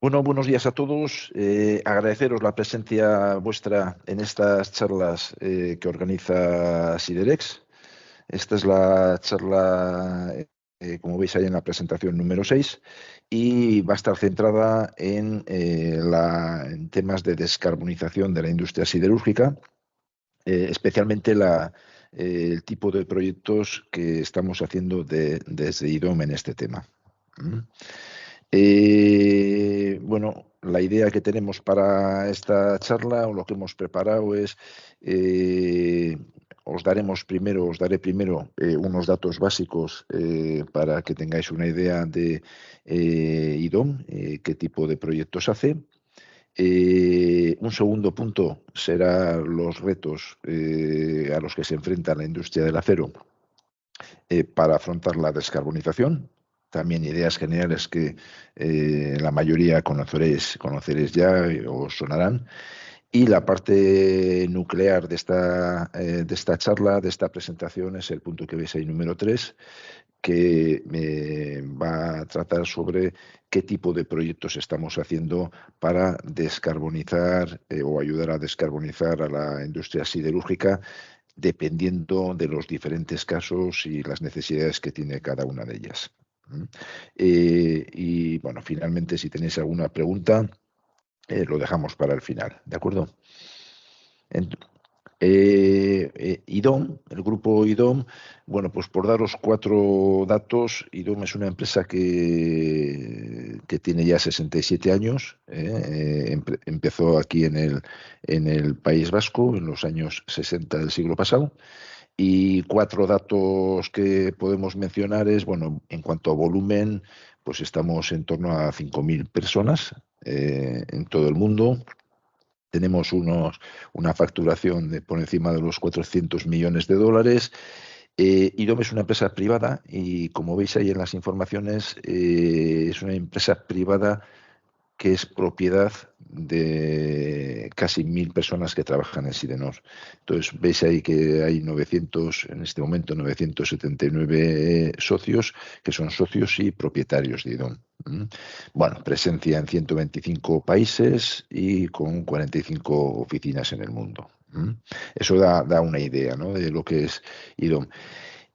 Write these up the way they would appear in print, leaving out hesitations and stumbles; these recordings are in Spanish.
Bueno, buenos días a todos. Agradeceros la presencia vuestra en estas charlas que organiza Siderex. Esta es la charla, como veis ahí en la presentación, número 6, y va a estar centrada en temas de descarbonización de la industria siderúrgica, especialmente el tipo de proyectos que estamos haciendo desde IDOM en este tema. Bueno, la idea que tenemos para esta charla, o lo que hemos preparado es, os daré primero unos datos básicos para que tengáis una idea de IDOM, qué tipo de proyectos hace. Un segundo punto será los retos a los que se enfrenta la industria del acero para afrontar la descarbonización. También ideas generales que la mayoría conoceréis ya, os sonarán. Y la parte nuclear de esta charla, de esta presentación, es el punto que veis ahí, número 3, que va a tratar sobre qué tipo de proyectos estamos haciendo para descarbonizar o ayudar a descarbonizar a la industria siderúrgica, dependiendo de los diferentes casos y las necesidades que tiene cada una de ellas. Y bueno, finalmente, si tenéis alguna pregunta, lo dejamos para el final, ¿de acuerdo? IDOM, el grupo IDOM, bueno, pues por daros 4 datos, IDOM es una empresa que tiene ya 67 años, empezó aquí en el País Vasco en los años 60 del siglo pasado. Y 4 datos que podemos mencionar es, bueno, en cuanto a volumen, pues estamos en torno a 5.000 personas en todo el mundo. Tenemos una facturación por encima de los 400 millones de dólares. IDOM es una empresa privada y, como veis ahí en las informaciones, es una empresa privada que es propiedad de casi 1.000 personas que trabajan en Sidenor. Entonces, veis ahí que hay en este momento, 979 socios, que son socios y propietarios de IDOM. Bueno, presencia en 125 países y con 45 oficinas en el mundo. Eso da una idea, ¿no?, de lo que es IDOM.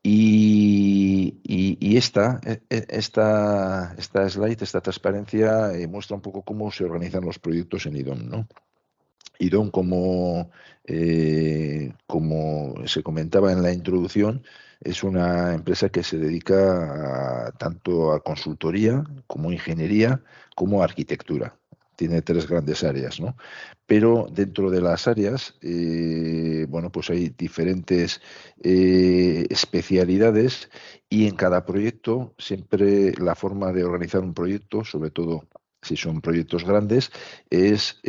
Y esta slide, esta transparencia, muestra un poco cómo se organizan los proyectos en IDOM, ¿no? IDOM, como se comentaba en la introducción, es una empresa que se dedica tanto a consultoría, como ingeniería, como arquitectura. Tiene 3 grandes áreas, ¿no? Pero dentro de las áreas, bueno, pues hay diferentes especialidades, y en cada proyecto siempre la forma de organizar un proyecto, sobre todo si son proyectos grandes, es,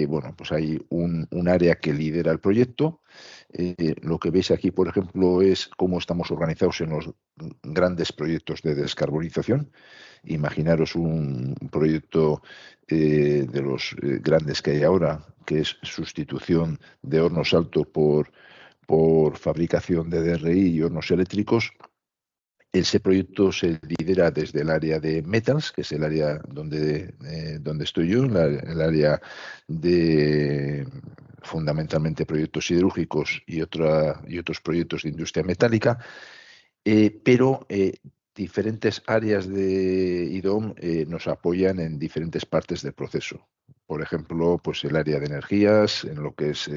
bueno, pues hay un área que lidera el proyecto. Lo que veis aquí, por ejemplo, es cómo estamos organizados en los grandes proyectos de descarbonización. Imaginaros un proyecto de los grandes que hay ahora, que es sustitución de hornos alto por fabricación de DRI y hornos eléctricos. Ese proyecto se lidera desde el área de Metals, que es el área donde estoy yo, el área de fundamentalmente proyectos siderúrgicos y otros proyectos de industria metálica, pero diferentes áreas de IDOM nos apoyan en diferentes partes del proceso. Por ejemplo, pues el área de energías, en lo que es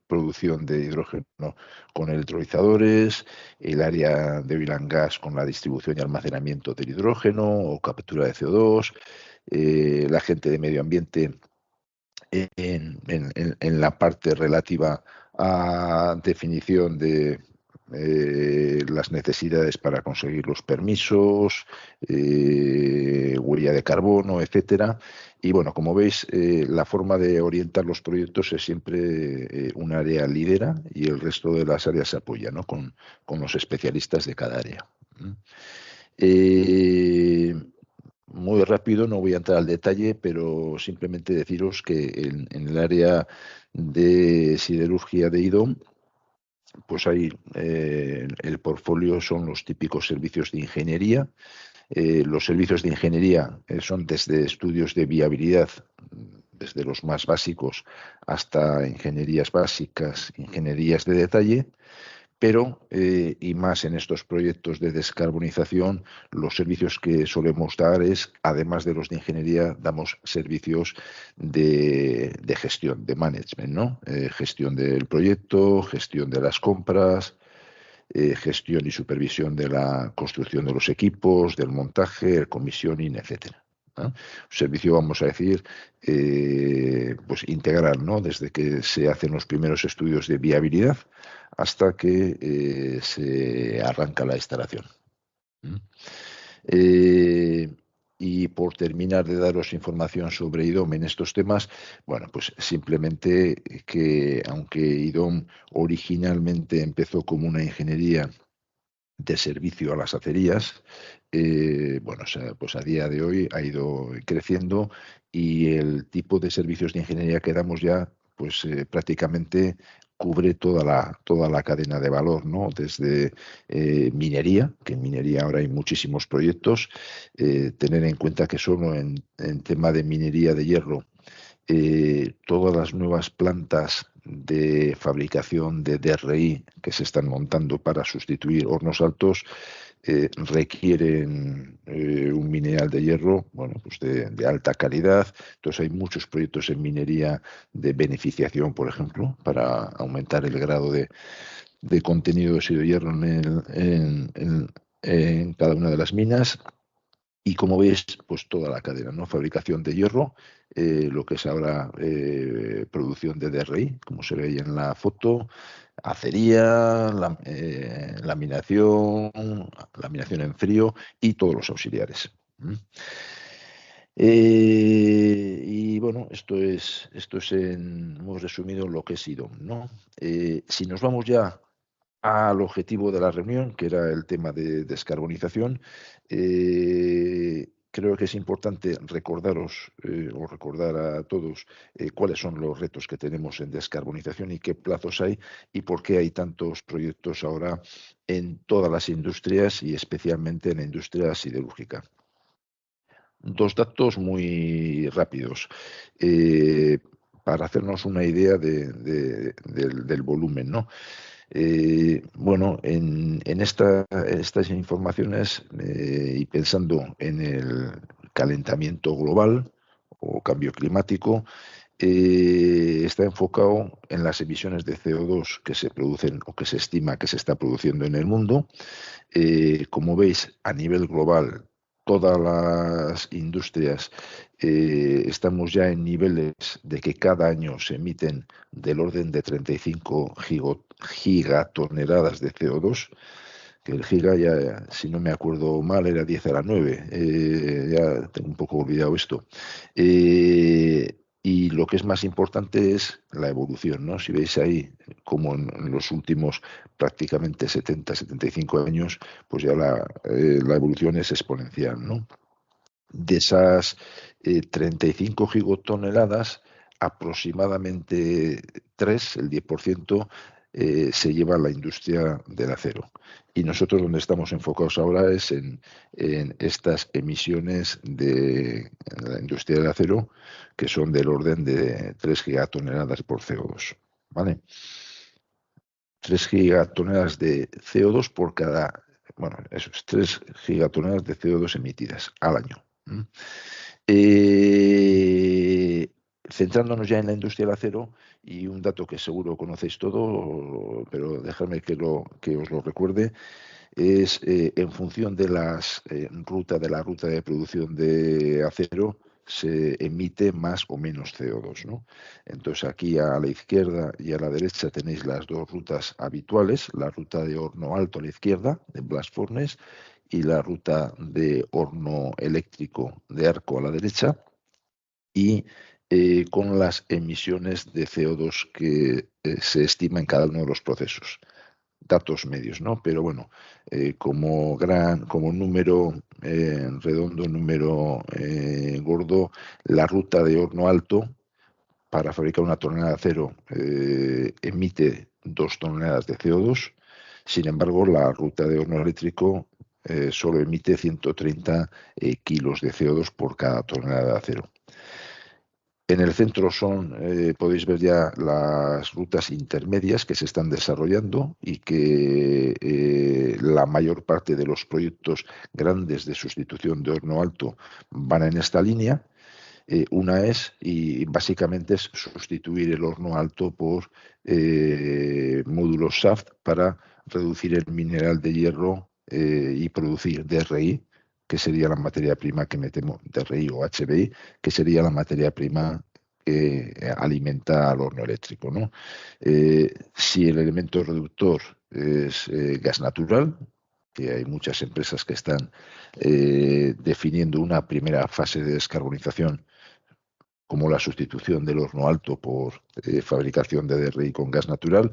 producción de hidrógeno con electrolizadores, el área de oil and gas con la distribución y almacenamiento del hidrógeno o captura de CO2, la gente de medio ambiente en la parte relativa a definición de las necesidades para conseguir los permisos, huella de carbono, etcétera. Y bueno, como veis, la forma de orientar los proyectos es siempre un área lidera y el resto de las áreas se apoya, ¿no?, con los especialistas de cada área. Muy rápido, no voy a entrar al detalle, pero simplemente deciros que en el área de siderurgia de IDOM, pues hay el portfolio son los típicos servicios de ingeniería, Los servicios de ingeniería son desde estudios de viabilidad, desde los más básicos hasta ingenierías básicas, ingenierías de detalle, pero, y más en estos proyectos de descarbonización, los servicios que solemos dar es, además de los de ingeniería, damos servicios de gestión, de management, ¿no? Gestión del proyecto, gestión de las compras, gestión y supervisión de la construcción de los equipos, del montaje, el commissioning, etcétera, ¿no? Un servicio, vamos a decir, pues integral, ¿no? Desde que se hacen los primeros estudios de viabilidad hasta que se arranca la instalación. Eh, y por terminar de daros información sobre IDOM en estos temas, bueno, pues simplemente que aunque IDOM originalmente empezó como una ingeniería de servicio a las acerías, bueno, o sea, pues a día de hoy ha ido creciendo y el tipo de servicios de ingeniería que damos ya, pues prácticamente cubre toda la cadena de valor, ¿no? Desde minería, que en minería ahora hay muchísimos proyectos, tener en cuenta que solo en tema de minería de hierro, todas las nuevas plantas de fabricación de DRI que se están montando para sustituir hornos altos requieren un mineral de hierro, bueno, pues de alta calidad. Entonces hay muchos proyectos en minería de beneficiación, por ejemplo, para aumentar el grado de contenido de óxido de hierro en cada una de las minas. Y como veis, pues toda la cadena, ¿no? Fabricación de hierro, lo que es ahora producción de DRI, como se ve ahí en la foto, acería, laminación, laminación en frío y todos los auxiliares. Y bueno, hemos resumido lo que es IDOM, ¿no? Si nos vamos ya al objetivo de la reunión, que era el tema de descarbonización, creo que es importante recordaros o recordar a todos cuáles son los retos que tenemos en descarbonización y qué plazos hay y por qué hay tantos proyectos ahora en todas las industrias y especialmente en la industria siderúrgica. Dos datos muy rápidos para hacernos una idea del volumen, ¿no? Bueno, en estas informaciones y pensando en el calentamiento global o cambio climático, está enfocado en las emisiones de CO2 que se producen o que se estima que se está produciendo en el mundo. Como veis, a nivel global, todas las industrias estamos ya en niveles de que cada año se emiten del orden de 35 gigatoneladas de CO2, que el giga ya, si no me acuerdo mal, era 10 a la 9. Ya tengo un poco olvidado esto. Y lo que es más importante es la evolución, ¿no? Si veis ahí, como en los últimos prácticamente 70, 75 años, pues ya la evolución es exponencial, ¿no? De esas 35 gigatoneladas, aproximadamente 3, el 10%, se lleva la industria del acero. Y nosotros donde estamos enfocados ahora es en estas emisiones de la industria del acero, que son del orden de 3 gigatoneladas por CO2. ¿Vale? 3 gigatoneladas de CO2 por cada, bueno, eso es 3 gigatoneladas de CO2 emitidas al año. Centrándonos ya en la industria del acero, y un dato que seguro conocéis todo, pero dejadme que os lo recuerde, es en función de de la ruta de producción de acero, se emite más o menos CO2, ¿no? Entonces aquí a la izquierda y a la derecha tenéis las dos rutas habituales, la ruta de horno alto a la izquierda, de blast furnace, y la ruta de horno eléctrico de arco a la derecha, y con las emisiones de CO2 que se estima en cada uno de los procesos. Datos medios, ¿no? Pero bueno, como número redondo, número gordo, la ruta de horno alto para fabricar una tonelada de acero emite 2 toneladas de CO2. Sin embargo, la ruta de horno eléctrico solo emite 130 kilos de CO2 por cada tonelada de acero. En el centro podéis ver ya las rutas intermedias que se están desarrollando y que la mayor parte de los proyectos grandes de sustitución de horno alto van en esta línea. Una y básicamente es sustituir el horno alto por módulos shaft para reducir el mineral de hierro y producir DRI, que sería la materia prima que metemos, DRI o HBI, que sería la materia prima que alimenta al horno eléctrico, ¿no? Si el elemento reductor es gas natural, que hay muchas empresas que están definiendo una primera fase de descarbonización como la sustitución del horno alto por fabricación de DRI con gas natural,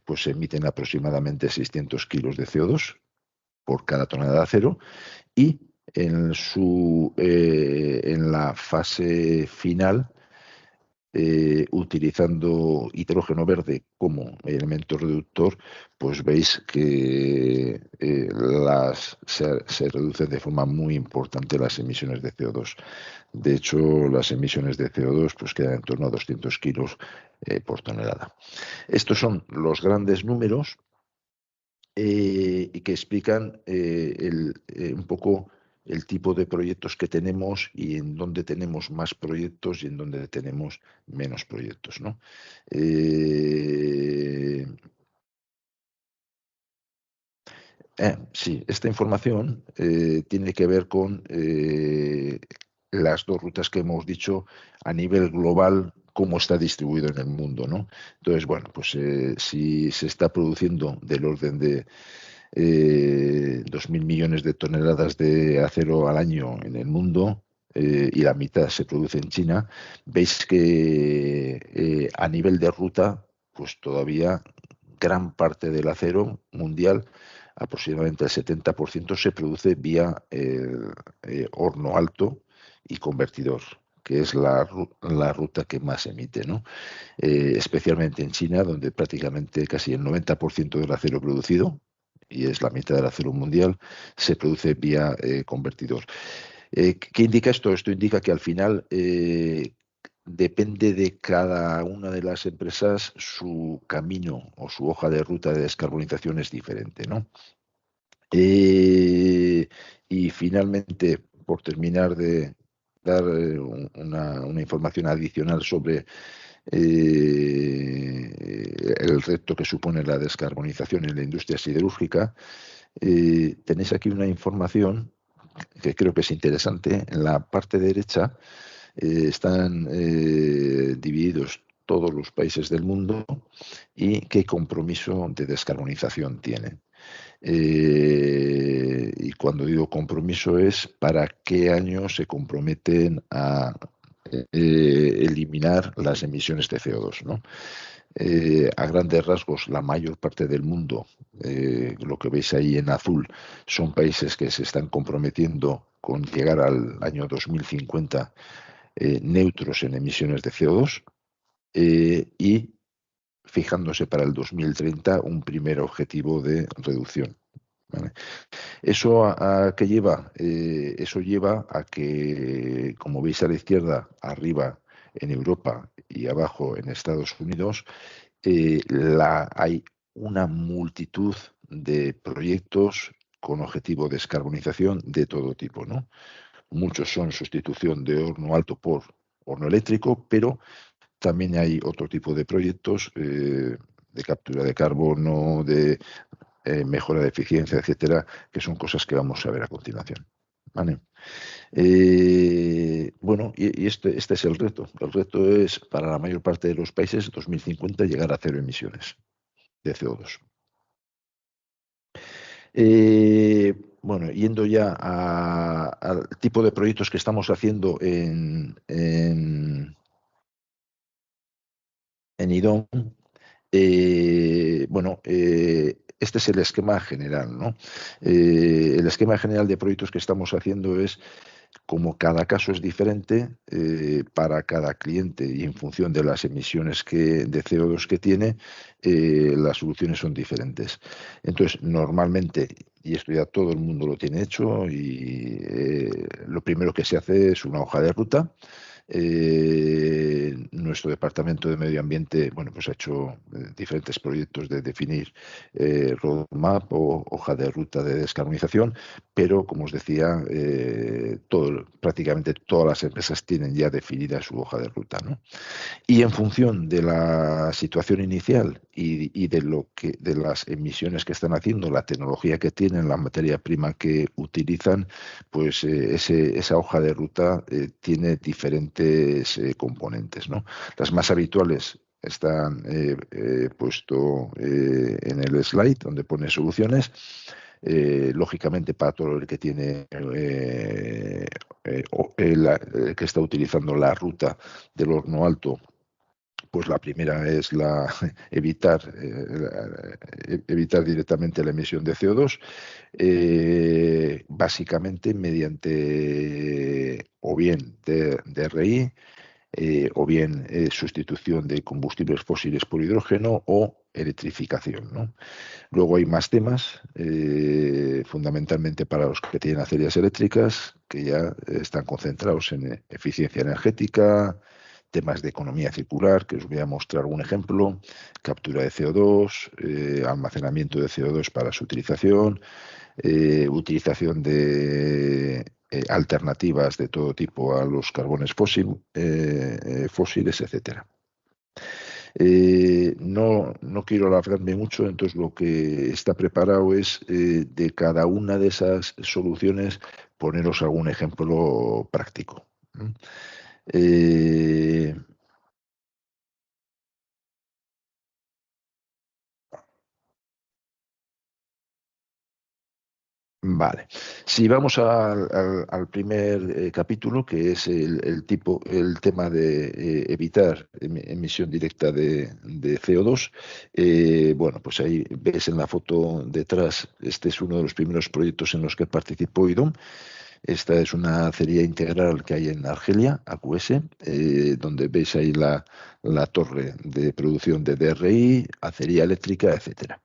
pues se emiten aproximadamente 600 kilos de CO2 por cada tonelada de acero y en la fase final, utilizando hidrógeno verde como elemento reductor, pues veis que se reducen de forma muy importante las emisiones de CO2. De hecho, las emisiones de CO2 pues, quedan en torno a 200 kilos por tonelada. Estos son los grandes números y que explican un poco el tipo de proyectos que tenemos y en dónde tenemos más proyectos y en dónde tenemos menos proyectos, ¿no? Sí, esta información tiene que ver con las dos rutas que hemos dicho a nivel global, cómo está distribuido en el mundo, ¿no? Entonces, bueno, pues si se está produciendo del orden de 2.000 millones de toneladas de acero al año en el mundo y la mitad se produce en China, veis que a nivel de ruta, pues todavía gran parte del acero mundial, aproximadamente el 70%, se produce vía el horno alto y convertidor, que es la ruta que más emite, ¿no? Especialmente en China, donde prácticamente casi el 90% del acero producido, y es la mitad del acero mundial, se produce vía convertidor. ¿Qué indica esto? Esto indica que al final depende de cada una de las empresas, su camino o su hoja de ruta de descarbonización es diferente, ¿no? Y finalmente, por terminar de dar una información adicional sobre el reto que supone la descarbonización en la industria siderúrgica, tenéis aquí una información que creo que es interesante. En la parte derecha están divididos todos los países del mundo y qué compromiso de descarbonización tienen. Y cuando digo compromiso es para qué año se comprometen a eliminar las emisiones de CO2, ¿no? A grandes rasgos, la mayor parte del mundo, lo que veis ahí en azul, son países que se están comprometiendo con llegar al año 2050 neutros en emisiones de CO2 y fijándose para el 2030 un primer objetivo de reducción. ¿Vale? ¿Eso a qué lleva? Eso lleva a que, como veis a la izquierda, arriba en Europa y abajo en Estados Unidos, hay una multitud de proyectos con objetivo de descarbonización de todo tipo, ¿no? Muchos son sustitución de horno alto por horno eléctrico, pero también hay otro tipo de proyectos de captura de carbono, de mejora de eficiencia, etcétera, que son cosas que vamos a ver a continuación. ¿Vale? Bueno, y este es el reto. El reto es, para la mayor parte de los países, 2050 llegar a cero emisiones de CO2. Bueno, yendo ya al tipo de proyectos que estamos haciendo en IDOM, bueno, este es el esquema general, ¿no? El esquema general de proyectos que estamos haciendo es, como cada caso es diferente para cada cliente y en función de las emisiones de CO2 que tiene, las soluciones son diferentes. Entonces, normalmente y esto ya todo el mundo lo tiene hecho, y lo primero que se hace es una hoja de ruta. Nuestro departamento de medio ambiente, bueno, pues ha hecho diferentes proyectos de definir roadmap o hoja de ruta de descarbonización, pero como os decía, prácticamente todas las empresas tienen ya definida su hoja de ruta, ¿no? Y en función de la situación inicial y de las emisiones que están haciendo, la tecnología que tienen, la materia prima que utilizan, pues esa hoja de ruta tiene diferentes componentes, ¿no? Las más habituales están puesto en el slide donde pone soluciones. Lógicamente, para todo el que tiene que está utilizando la ruta del horno alto, pues la primera es evitar directamente la emisión de CO2, básicamente mediante o bien DRI, o bien sustitución de combustibles fósiles por hidrógeno o electrificación, ¿no? Luego hay más temas, fundamentalmente para los que tienen acerías eléctricas, que ya están concentrados en eficiencia energética, temas de economía circular, que os voy a mostrar un ejemplo, captura de CO2, almacenamiento de CO2 para su utilización, utilización de alternativas de todo tipo a los carbones fósiles, etcétera. No quiero alargarme mucho, entonces lo que está preparado es de cada una de esas soluciones poneros algún ejemplo práctico. Eh, Vale. Si vamos al primer capítulo, que es el tema de evitar emisión directa de CO2, bueno, pues ahí ves en la foto detrás, este es uno de los primeros proyectos en los que participó IDOM. Esta es una acería integral que hay en Argelia, AQS, donde veis ahí la torre de producción de DRI, acería eléctrica, etcétera.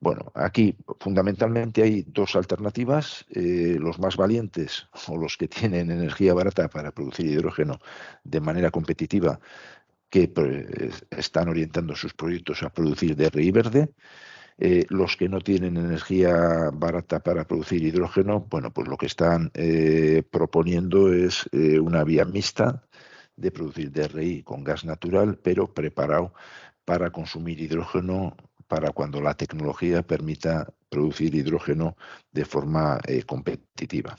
Bueno, aquí fundamentalmente hay dos alternativas. Los más valientes o los que tienen energía barata para producir hidrógeno de manera competitiva, que están orientando sus proyectos a producir DRI verde. Los que no tienen energía barata para producir hidrógeno, bueno, pues lo que están proponiendo es una vía mixta de producir DRI con gas natural, pero preparado para consumir hidrógeno para cuando la tecnología permita producir hidrógeno de forma competitiva.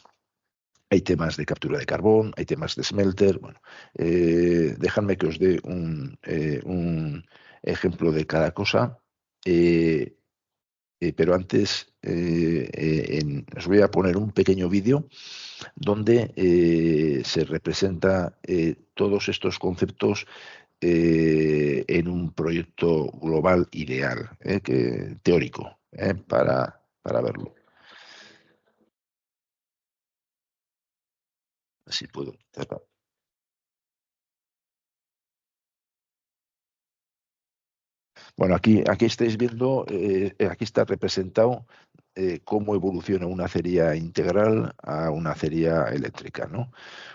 Hay temas de captura de carbón, hay temas de smelter. Bueno, dejadme que os dé un ejemplo de cada cosa. Eh, pero antes os voy a poner un pequeño vídeo donde se representa todos estos conceptos en un proyecto global ideal, teórico, para verlo. Así puedo. Bueno, aquí estáis viendo, aquí está representado cómo evoluciona una acería integral a una acería eléctrica, ¿no?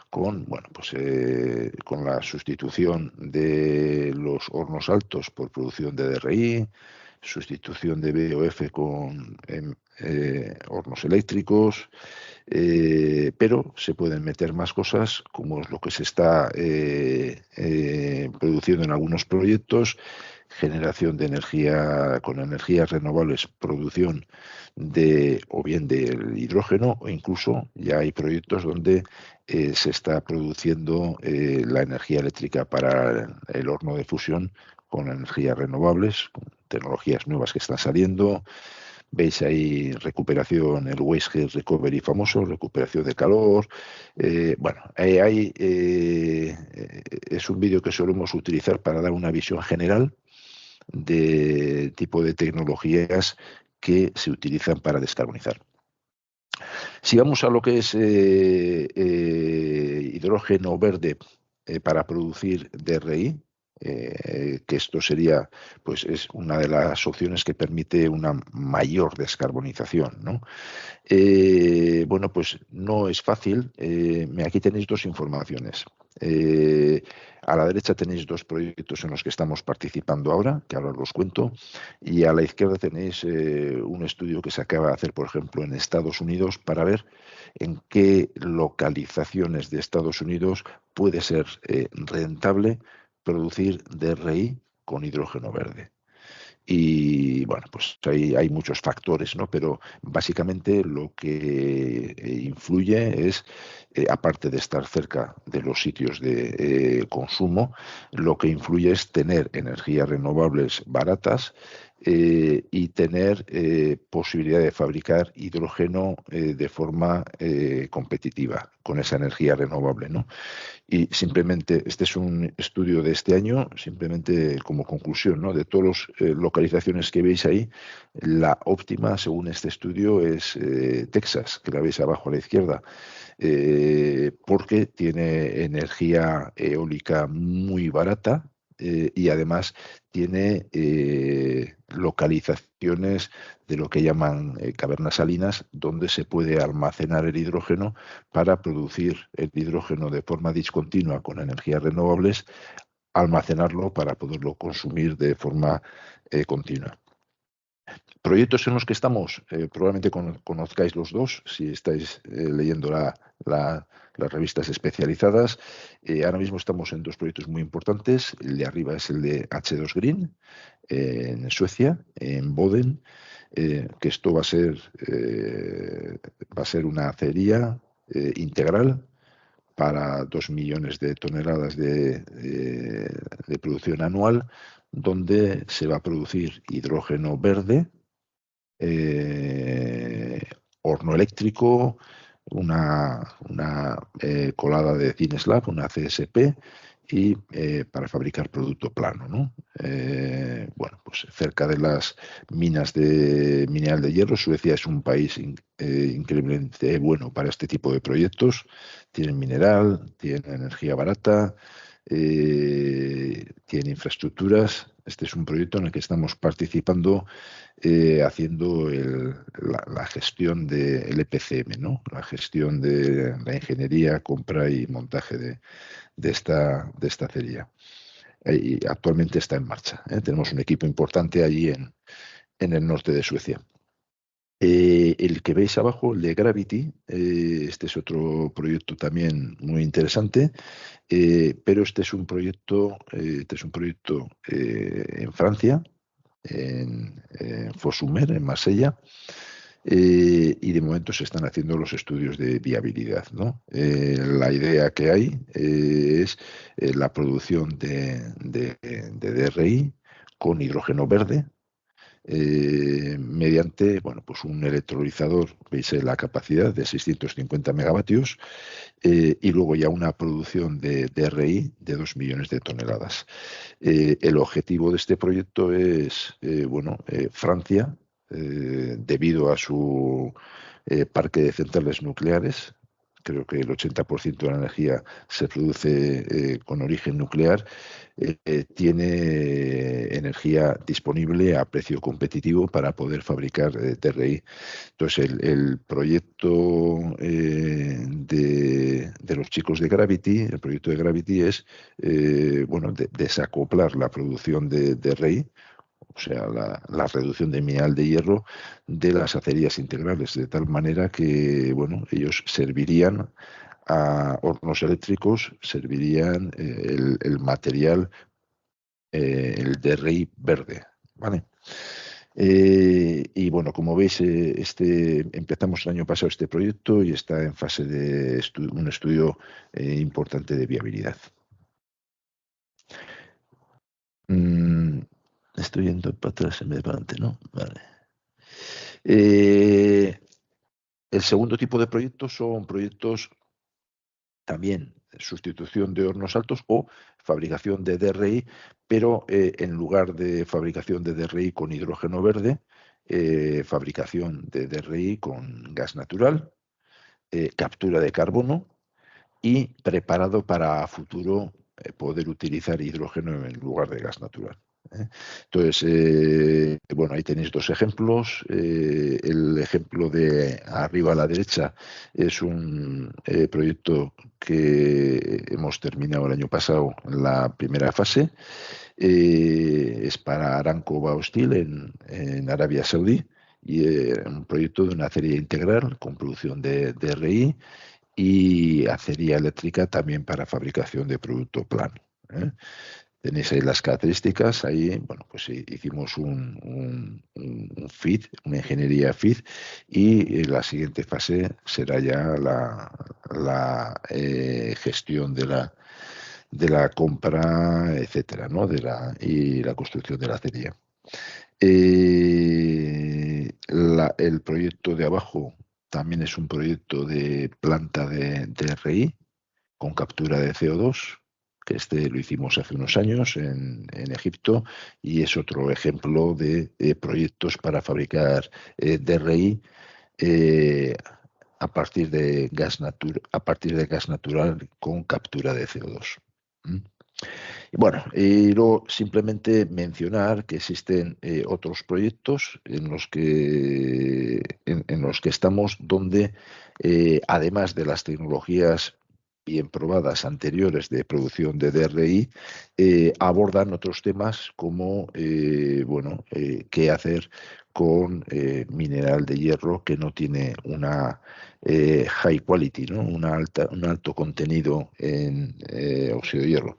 Con, bueno, pues, con la sustitución de los hornos altos por producción de DRI, sustitución de BOF con hornos eléctricos, pero se pueden meter más cosas, como es lo que se está produciendo en algunos proyectos: generación de energía con energías renovables, producción de o bien del hidrógeno, o incluso ya hay proyectos donde se está produciendo la energía eléctrica para el horno de fusión con energías renovables, con tecnologías nuevas que están saliendo. Veis ahí recuperación, el waste heat recovery famoso, recuperación de calor. Bueno, es un vídeo que solemos utilizar para dar una visión general de tipo de tecnologías que se utilizan para descarbonizar. Si vamos a lo que es hidrógeno verde para producir DRI, que esto sería, pues es una de las opciones que permite una mayor descarbonización, ¿no? Bueno, pues no es fácil. Aquí tenéis dos informaciones. A la derecha tenéis dos proyectos en los que estamos participando ahora, que ahora os cuento, y a la izquierda tenéis un estudio que se acaba de hacer, por ejemplo, en Estados Unidos para ver en qué localizaciones de Estados Unidos puede ser rentable producir DRI con hidrógeno verde. Y bueno, pues hay muchos factores, ¿no? Pero básicamente lo que influye es, aparte de estar cerca de los sitios de consumo, lo que influye es tener energías renovables baratas y tener posibilidad de fabricar hidrógeno de forma competitiva con esa energía renovable, ¿no? Y simplemente, este es un estudio de este año, simplemente como conclusión, ¿no? De todas las localizaciones que veis ahí, la óptima, según este estudio, es Texas, que la veis abajo a la izquierda, porque tiene energía eólica muy barata y además tiene localizaciones de lo que llaman cavernas salinas, donde se puede almacenar el hidrógeno para producir el hidrógeno de forma discontinua con energías renovables, almacenarlo para poderlo consumir de forma continua. Proyectos en los que estamos, probablemente conozcáis los dos, si estáis leyendo las revistas especializadas. Ahora mismo estamos en dos proyectos muy importantes. El de arriba es el de H2 Green, en Suecia, en Boden, que esto va a ser una acería integral para 2 millones de toneladas de producción anual, donde se va a producir hidrógeno verde, eh, horno eléctrico, una colada de thin slab, una CSP, y para fabricar producto plano, ¿no? Bueno, pues cerca de las minas de mineral de hierro, Suecia es un país increíblemente bueno para este tipo de proyectos. Tienen mineral, tienen energía barata, tiene infraestructuras. Este es un proyecto en el que estamos participando haciendo la gestión del EPCM, ¿no? La gestión de la ingeniería, compra y montaje de esta acería. Y actualmente está en marcha. Tenemos un equipo importante allí en el norte de Suecia. El que veis abajo, el de Gravity, este es otro proyecto también muy interesante, pero este es un proyecto en Francia, en Fos-Sur-Mer, en Marsella, y de momento se están haciendo los estudios de viabilidad, ¿no? La idea que hay es la producción de DRI con hidrógeno verde, mediante, bueno, pues un electrolizador, veis la capacidad de 650 megavatios, y luego ya una producción de DRI de 2 millones de toneladas. El objetivo de este proyecto es, Francia, debido a su parque de centrales nucleares, creo que el 80% de la energía se produce con origen nuclear, tiene energía disponible a precio competitivo para poder fabricar TRI. Entonces, el proyecto de los chicos de Gravity, el proyecto de Gravity es desacoplar la producción de RI, o sea, la reducción de mineral de hierro de las acerías integrales, de tal manera que, bueno, ellos servirían a hornos eléctricos, servirían el material, el DRI verde, ¿vale? Y bueno, como veis, empezamos el año pasado este proyecto y está en fase de un estudio importante de viabilidad. Mm, Estoy yendo para atrás en vez de para adelante, ¿no? Vale. El segundo tipo de proyectos son proyectos también sustitución de hornos altos o fabricación de DRI, pero en lugar de fabricación de DRI con hidrógeno verde, fabricación de DRI con gas natural, captura de carbono y preparado para futuro poder utilizar hidrógeno en lugar de gas natural. Entonces, bueno, ahí tenéis dos ejemplos. El ejemplo de arriba a la derecha es un proyecto que hemos terminado el año pasado en la primera fase. Es para Aramco Baosteel en Arabia Saudí y un proyecto de una acería integral con producción de DRI y acería eléctrica también para fabricación de producto plano. Tenéis ahí las características, ahí, bueno, pues hicimos un FEED, una ingeniería FEED, y la siguiente fase será ya la gestión de la compra, etcétera, ¿no? Y la construcción de la acería. El proyecto de abajo también es un proyecto de planta de RI con captura de CO2, que este lo hicimos hace unos años en Egipto y es otro ejemplo de proyectos para fabricar DRI eh, a partir de gas natural con captura de CO2. ¿Mm? Y bueno, y luego simplemente mencionar que existen otros proyectos en los que estamos donde, además de las tecnologías bien probadas anteriores de producción de DRI, abordan otros temas como, bueno, qué hacer con mineral de hierro que no tiene una high quality, ¿no? Un alto contenido en óxido de hierro.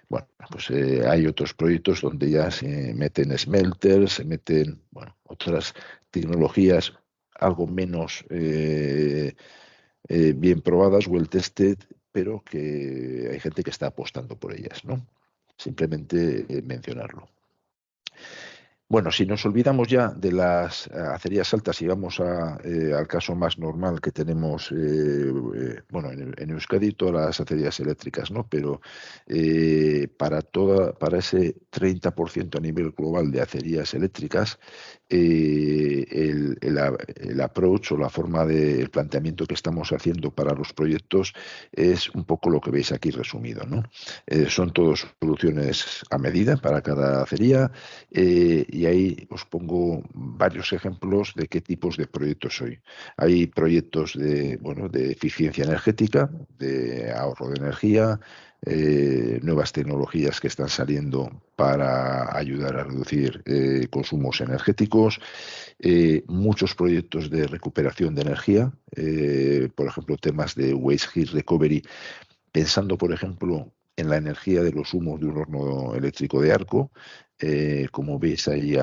Bueno, pues hay otros proyectos donde ya se meten smelters, se meten, bueno, otras tecnologías algo menos bien probadas, well tested, pero que hay gente que está apostando por ellas, ¿no? Simplemente mencionarlo. Bueno, si nos olvidamos ya de las acerías altas y vamos al caso más normal que tenemos, bueno, en Euskadi todas las acerías eléctricas, ¿no? Pero para ese 30% a nivel global de acerías eléctricas, el approach o la forma de el planteamiento que estamos haciendo para los proyectos es un poco lo que veis aquí resumido, ¿no? Son todas soluciones a medida para cada acería. Y ahí os pongo varios ejemplos de qué tipos de proyectos hay. Hay proyectos de, bueno, de eficiencia energética, de ahorro de energía, nuevas tecnologías que están saliendo para ayudar a reducir consumos energéticos, muchos proyectos de recuperación de energía, por ejemplo, temas de waste heat recovery, pensando, por ejemplo, en la energía de los humos de un horno eléctrico de arco. Como veis ahí,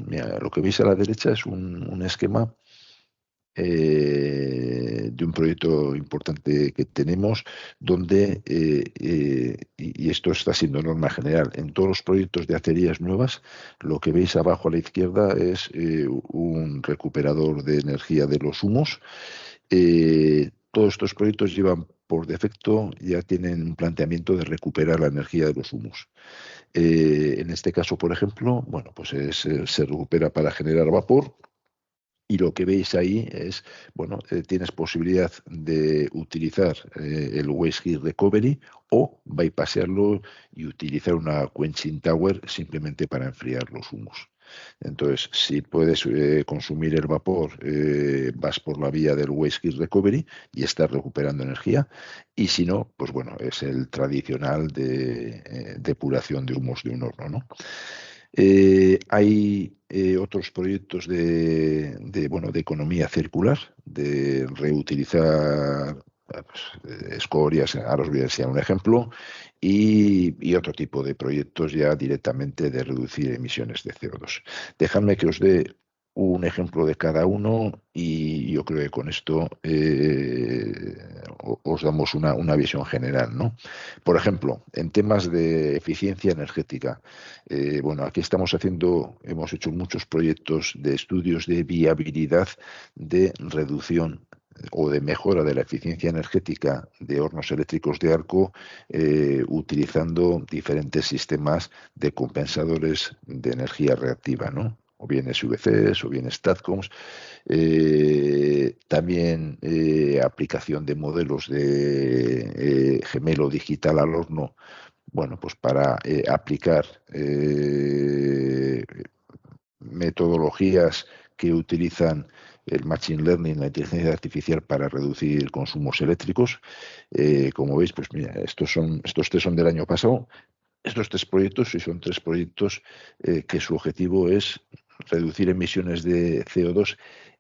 mira, lo que veis a la derecha es un esquema de un proyecto importante que tenemos, donde, y esto está siendo norma general, en todos los proyectos de acerías nuevas, lo que veis abajo a la izquierda es un recuperador de energía de los humos. Todos estos proyectos llevan por defecto, ya tienen un planteamiento de recuperar la energía de los humos. En este caso, por ejemplo, bueno, pues se recupera para generar vapor. Y lo que veis ahí es, bueno, tienes posibilidad de utilizar el Waste Heat Recovery o bypassarlo y utilizar una quenching tower simplemente para enfriar los humos. Entonces, si puedes consumir el vapor, vas por la vía del Waste Heat Recovery y estás recuperando energía. Y si no, pues bueno, es el tradicional de depuración de humos de un horno, ¿no? Hay otros proyectos bueno, de economía circular, de reutilizar escorias, ahora os voy a enseñar un ejemplo, y otro tipo de proyectos ya directamente de reducir emisiones de CO2. Dejadme que os dé un ejemplo de cada uno y yo creo que con esto os damos una visión general, ¿no? Por ejemplo, en temas de eficiencia energética, bueno, aquí hemos hecho muchos proyectos de estudios de viabilidad de reducción o de mejora de la eficiencia energética de hornos eléctricos de arco, utilizando diferentes sistemas de compensadores de energía reactiva, ¿no? O bien SVCs o bien STATCOMs. También aplicación de modelos de gemelo digital al horno bueno, pues para aplicar metodologías que utilizan el Machine Learning, la inteligencia artificial, para reducir consumos eléctricos. Como veis, pues mira, estos tres son del año pasado. Estos tres proyectos, y son tres proyectos que su objetivo es reducir emisiones de CO2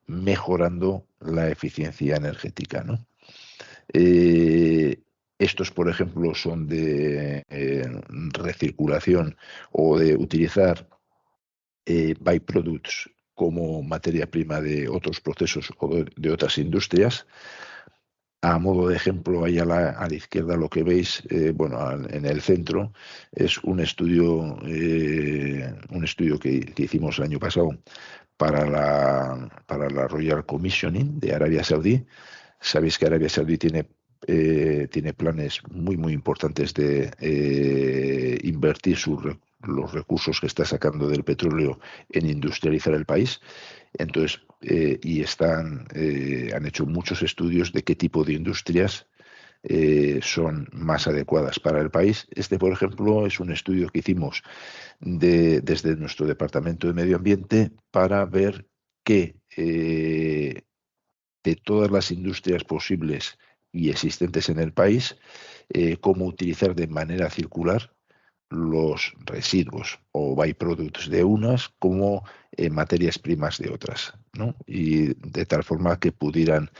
mejorando la eficiencia energética, ¿no? Estos, por ejemplo, son de recirculación o de utilizar byproducts como materia prima de otros procesos o de otras industrias. A modo de ejemplo, ahí a la izquierda lo que veis, bueno, en el centro, es un estudio que hicimos el año pasado para la Royal Commissioning de Arabia Saudí. Sabéis que Arabia Saudí tiene planes muy, muy importantes de invertir los recursos que está sacando del petróleo en industrializar el país. Entonces, han hecho muchos estudios de qué tipo de industrias son más adecuadas para el país. Este, por ejemplo, es un estudio que hicimos desde nuestro Departamento de Medio Ambiente para ver qué de todas las industrias posibles y existentes en el país, cómo utilizar de manera circular los residuos o byproducts de unas como materias primas de otras, ¿no? Y de tal forma que pudieran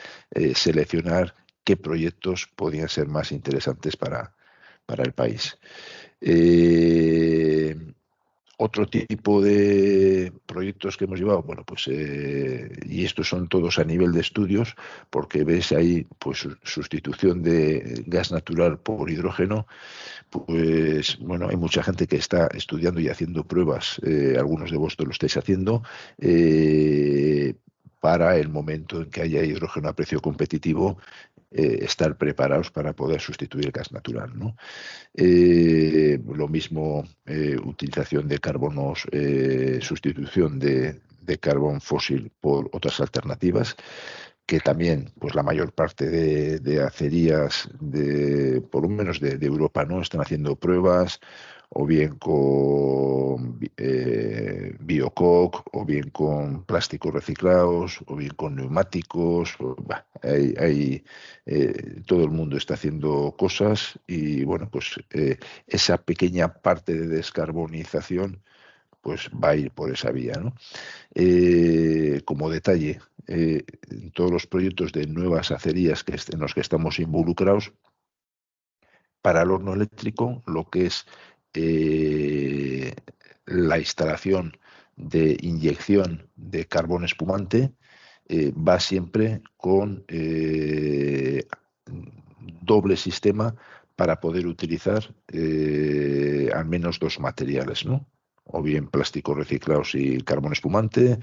seleccionar qué proyectos podían ser más interesantes para el país. Eh, Otro tipo de proyectos que hemos llevado, bueno, pues, y estos son todos a nivel de estudios, porque ves ahí, pues, sustitución de gas natural por hidrógeno. Pues bueno, hay mucha gente que está estudiando y haciendo pruebas, algunos de vosotros lo estáis haciendo, para el momento en que haya hidrógeno a precio competitivo, estar preparados para poder sustituir el gas natural, ¿no? Lo mismo, utilización de carbonos, sustitución de carbón fósil por otras alternativas, que también, pues la mayor parte de acerías, por lo menos de Europa, ¿no? Están haciendo pruebas, o bien con biocoque, o bien con plásticos reciclados, o bien con neumáticos. Todo el mundo está haciendo cosas y, bueno, pues esa pequeña parte de descarbonización pues va a ir por esa vía, ¿no? Como detalle, en todos los proyectos de nuevas acerías en los que estamos involucrados, para el horno eléctrico, lo que es eh, la instalación de inyección de carbón espumante, va siempre con doble sistema para poder utilizar al menos dos materiales, ¿no? O bien plásticos reciclados y carbón espumante,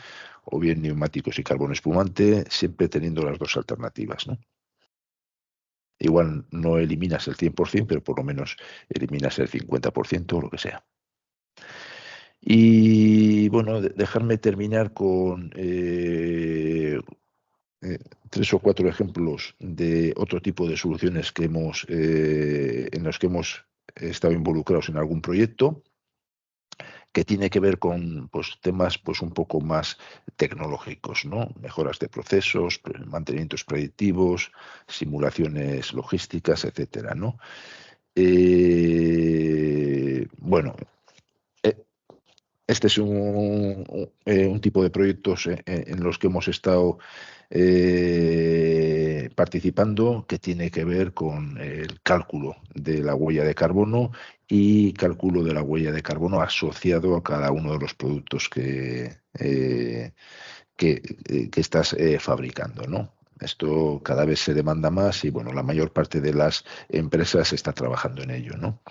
o bien neumáticos y carbón espumante, siempre teniendo las dos alternativas, ¿no? Igual no eliminas el 100%, pero por lo menos eliminas el 50% o lo que sea. Y bueno, dejarme terminar con tres o cuatro ejemplos de otro tipo de soluciones en los que hemos estado involucrados en algún proyecto, que tiene que ver con, pues, temas, pues, un poco más tecnológicos, ¿no? Mejoras de procesos, mantenimientos predictivos, simulaciones logísticas, etcétera, ¿no? Bueno, eh, este es un tipo de proyectos en los que hemos estado participando, que tiene que ver con el cálculo de la huella de carbono y cálculo de la huella de carbono asociado a cada uno de los productos que estás fabricando, ¿no? Esto cada vez se demanda más y, bueno, la mayor parte de las empresas está trabajando en ello, ¿no?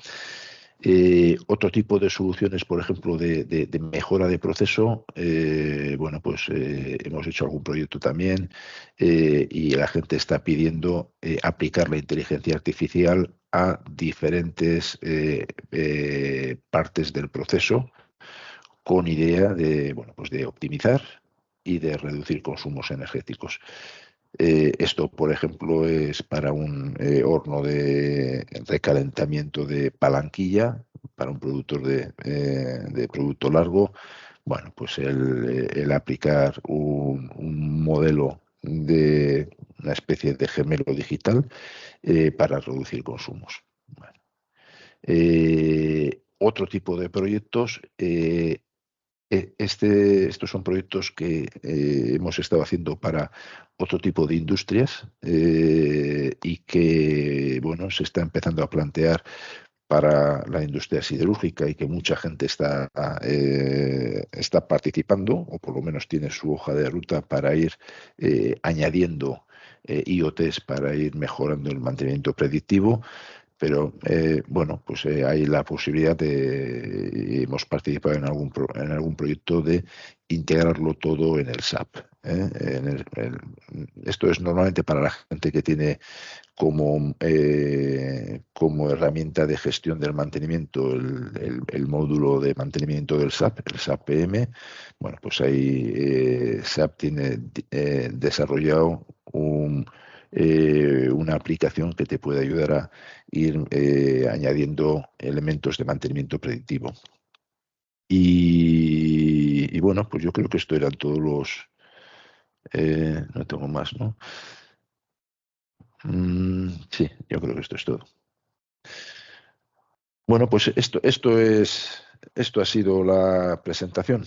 Otro tipo de soluciones, por ejemplo, de mejora de proceso, bueno, pues hemos hecho algún proyecto también, y la gente está pidiendo aplicar la inteligencia artificial a diferentes partes del proceso, con idea de, bueno, pues de optimizar y de reducir consumos energéticos. Esto, por ejemplo, es para un horno de recalentamiento de palanquilla, para un productor de producto largo. Bueno, pues el aplicar un modelo de una especie de gemelo digital para reducir consumos. Bueno, otro tipo de proyectos, estos son proyectos que hemos estado haciendo para otro tipo de industrias y que, bueno, se está empezando a plantear para la industria siderúrgica y que mucha gente está participando, o por lo menos tiene su hoja de ruta para ir añadiendo IoTs para ir mejorando el mantenimiento predictivo. Pero bueno, pues hay la posibilidad de, hemos participado en algún proyecto de integrarlo todo en el SAP. Esto es normalmente para la gente que tiene como herramienta de gestión del mantenimiento el módulo de mantenimiento del SAP, el SAP PM. Bueno, pues ahí SAP tiene desarrollado una aplicación que te puede ayudar a ir añadiendo elementos de mantenimiento predictivo. Y bueno, pues yo creo que esto eran todos los... no tengo más, ¿no? Sí, yo creo que esto es todo. Bueno, pues esto ha sido la presentación.